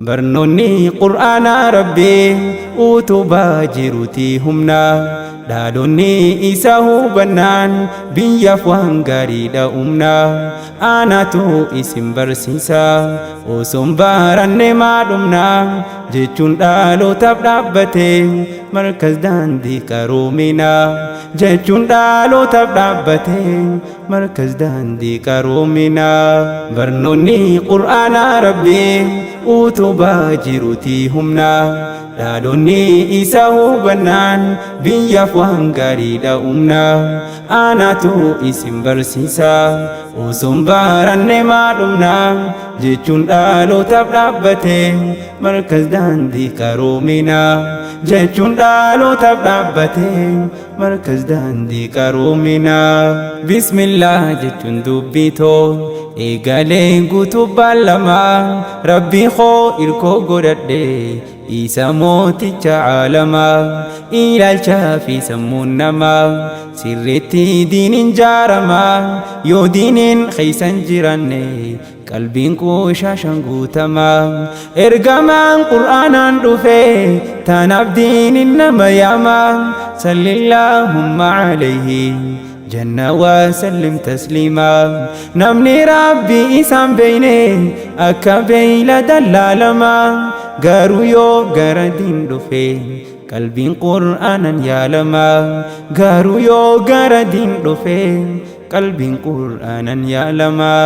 برنوني قرآن ربي utubaa jiruuti humna dhaalonni isa hubannaan biyyaaf waan gaariidha humna aanatu isin barsiisa osoon baranne maa dhumna jechuun dhaalootaaf dhaabbate markaz daandii qaroomina jechuun dhaalootaaf dhaabbate markaz daandii qaroomina barnoonni qur'aana rabbii utubaa jiruuti humna dhaalonni isa hubannaan biyyaaf waan gaariidha humna aanatu isin barsiisa osoon baranne maa dhumna jechuun dhaalootaaf dhaabbate markaz daandii qaroomina jechuun dhaalootaaf dhaabbate markaz daandii qaroomina bismillah jechuun dubbitoo eegalee guutuu baalamaa rabbii koo irkoo godhadhe isa mooticha caalamaa ilaalchaa fi sammuun namaa sirriitti diiniin jaaramaa yoo diiniin keeysan jiranne qalbiin qooshaashaan guutamaa ergamaan qur'aanaan dhufe tanaaf diiniin nama yaamaa sallillaahumma alayhi جنة وسلم تسليما نمني ربي إسام بيني أكا بيلا دلالما غارو يو غاردين دفين قلبين قرآنا يالما غارو يو غاردين دفين قلبين قرآنا يالما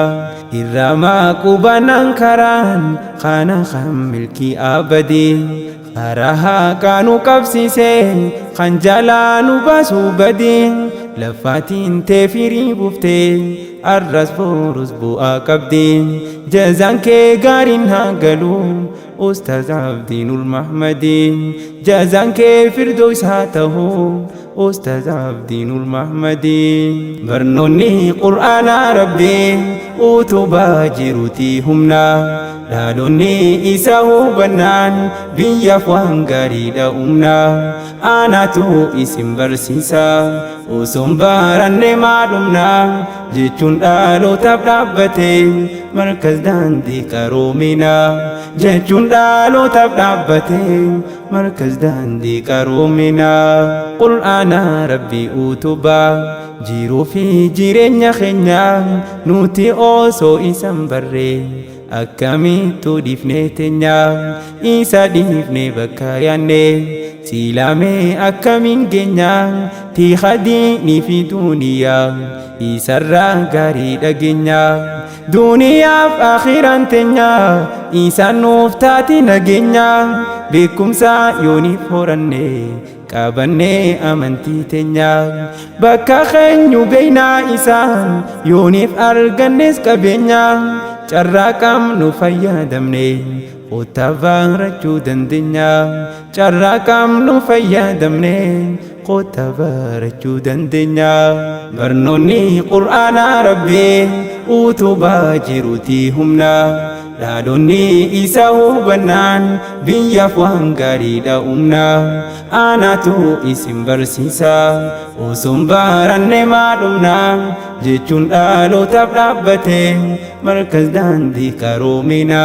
إراما كوبانا كران خانا خملكي أبدي أراها كانوا قبسيسين خنجالانو باسو بدين لفاتين تفيري بفتين الرس فورس بوآ قبدين جزان كي غارين هاقلون أستاذ عبدين المحمدين جزان كي فردوس هاته أستاذ عبدين المحمدين برنوني قرآن ربي utubaa jiruuti humna dhaalonni isa hubannaan biyyaaf waan gaariidha humna aanatu isin barsiisa osoon baranne maa dhumna jechuun dhaalootaaf dhaabbate markaz daandii qaroomina jechuun dhaalootaaf dhaabbate markaz daandii qaroomina qur'aana rabbii utubaa jiruu fi jireenya keenya nuti osoo isan barre akkamittu dhiifnee teenya isa dhiifnee bakka yaanne silaame akkamiin geenya tiiha diinii fi duuniyaa isarraa gaarii dhageenya duuniyaaf akhiraan teenya isaan nuuf taati nageenya beekumsa yooniif horanne qabanne amantii teenya bakka keenyu beeynaa isaan yooniif argannes qabeenya carraa qabnu fayyadamne kottaa barachuu dandeenya carraa qabnu fayyadamne kottaa barachuu dandeenya barnoonni qur'aana rabbii utubaa jiruuti humna dhaalonni isa hubannaan biyyaaf waan gaariidha humna aanatu isin barsiisa osoon baranne maa dhumna jechuun dhaalootaaf dhaabbate markaz daandii qaroomina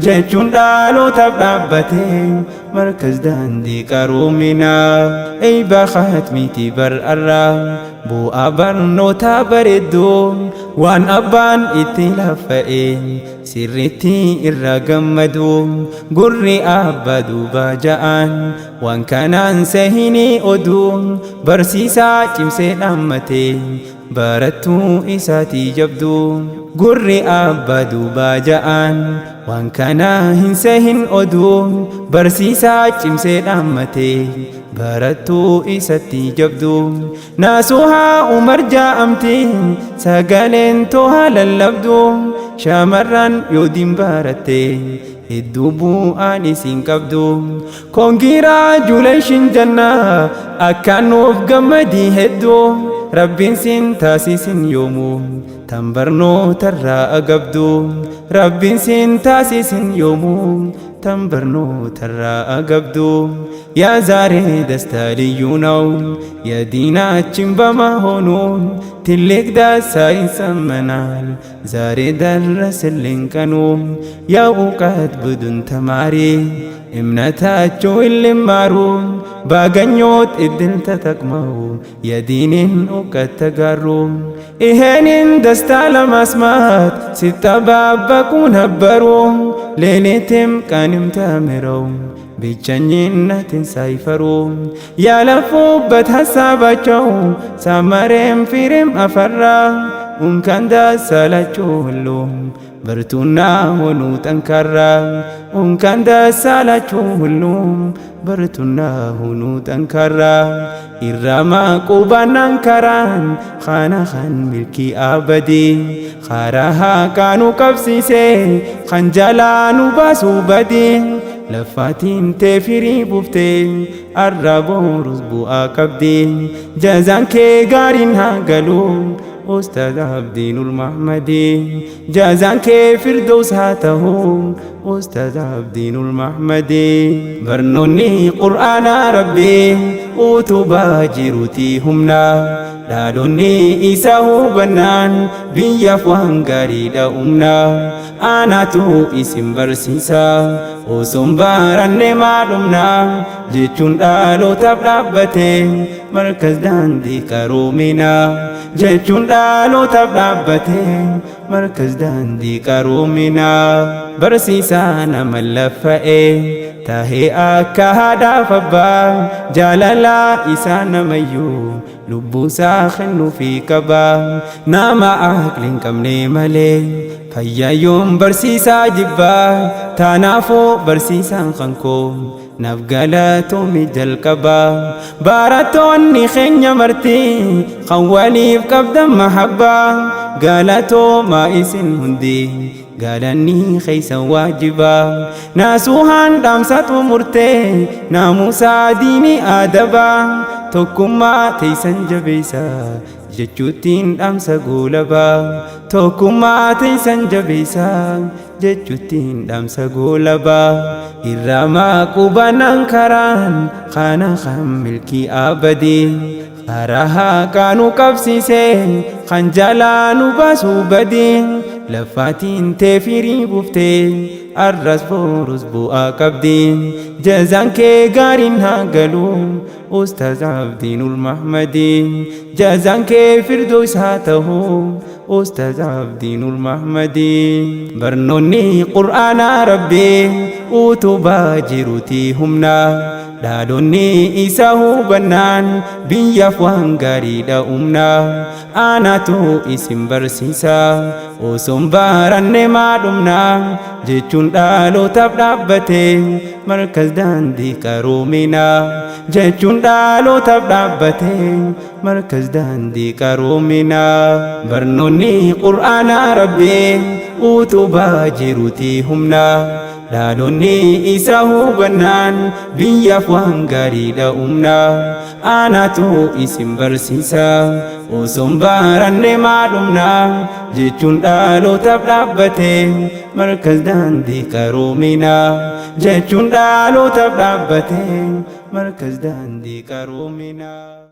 jechuun dhaalootaaf dhaabbate markaz daandii qaroomina eeybaa khatmiiti bar'arraa bu'aa barnoota bareedduu waan abbaan itti lafa'e sirriitti irra gammadu gurri abbaa duuba ja'an waan kanaan sahini oduu barsiisaa cimsee dhaammate barattuu isaatii jabdu gurri abbaa duuba ja'an waan kana hin sahin oduu barsiisaa cimsee dhaammate barattuu isatti jabdu naasuhaa umar jaa'amti sagaleen toha lallabdu shamarran yoo diin hedduu bu'aan isin qabdu kongiraa juleeshin jannaa akkaan nuuf gammadii hedduu rabbiin sin taasisin yoomuu tan barnootarraa agabdu rabbiin sin taasisin yoomuu tan barnootarraa agabdu yaa zaaree dastaa liyyuu ነው የዲናችን በመሆኑን ትልቅ ዳሳ ይሰመናል ዛሬ ደረሰልን ቀኑ የእውቀት ቡድን ተማሪ እምነታቸውን ሊማሩ ባገኙት እድል ተጠቅመው የዲንን እውቀት ተጋሩ። ይሄንን ደስታ ለማስማት ሲጠባበቁ ነበሩ ሌሊትም ቀንም ተምረው ብቸኝነትን ሳይፈሩ ያለፉበት ሀሳባቸው ሰመረም ፍሬም አፈራ። እንኳን ደስ አላችሁ ሁሉም በርቱና ሆኑ ጠንካራ። እንኳን ደስ አላችሁ ሁሉም በርቱና ሆኑ ጠንካራ። ኢራማ ቁባናን ከራን ኻና ኻን ሚልኪ አበዲ ኻራሃ ካኑ ቀብሲሴ ኸንጀላኑ ባሱ በዲ ለፋቲን ቴፊሪ ቡፍቴ አራቦሩስ ቡአ ቀብዲ ጀዛን ኬ ጋሪን ሃገሉ أستاذ عبدين المحمدي جازان كيف فردوس هاته أستاذ عبدين المحمدي برنوني قرآن ربي وتباجرتي همنا دالوني إساه بنان بيا فوانغاري دا أمنا أنا تو اسم برسيسا وسنبارن معلومنا جيتون دالو تبلابتي مركز داندي كرومنا جيتون دالو تبلابتي مركز داندي كرومنا برسيسا نملفئي تاهي أكا هدا فبا جالالا إسانا ميو لبو ساخن في كبا ناما أكلين كمني ملي فيا يوم برسيسا جبا تانافو برسيسا خنكو نفقالاتو مجل كبا باراتوني خين مرتي خوالي بكبدا محبا قالاتو ما اسن هندي قالني خيسا واجبا ناسوهان دامساتو مرتي ناموسا ديني آدبا توكما تيسن جبيسا jechuutiin dhaamsa goolabaa tokkummaa teessan jabeessaa jechuutiin dhaamsa goolabaa irraamaa qubanaan karaan kana kan milkii abadii karaa kaanu qabsiisee kan jalaanu baasuu badii lafaatiin teefirii buuftee arras boorus bu'aa qabdii jazaan kee gaariin haa galuu أستاذ عبدين المحمدي جازان كيف فردوس هاته أستاذ عبدين المحمدي برنوني قرآن ربي وتباجرتي همنا دالوني إساه بنان بيا فوانغاري دا أمنا أنا تو اسم برسيسا وسنبارن معلومنا جيتون دالو تبدابتي مركز داندي كرومنا جيتون دالو تبدابتي مركز داندي كرومنا برنوني قرآن ربي وتباجرتي همنا دالوني إساه بنان بيا فوانغاري دا أمنا أنا تو اسم برسيسا وسنبارن معلومنا جيتون دالو تبدابتي مركز داندي كرومنا جيتون دالو تبدابتي مركز داندي كرومنا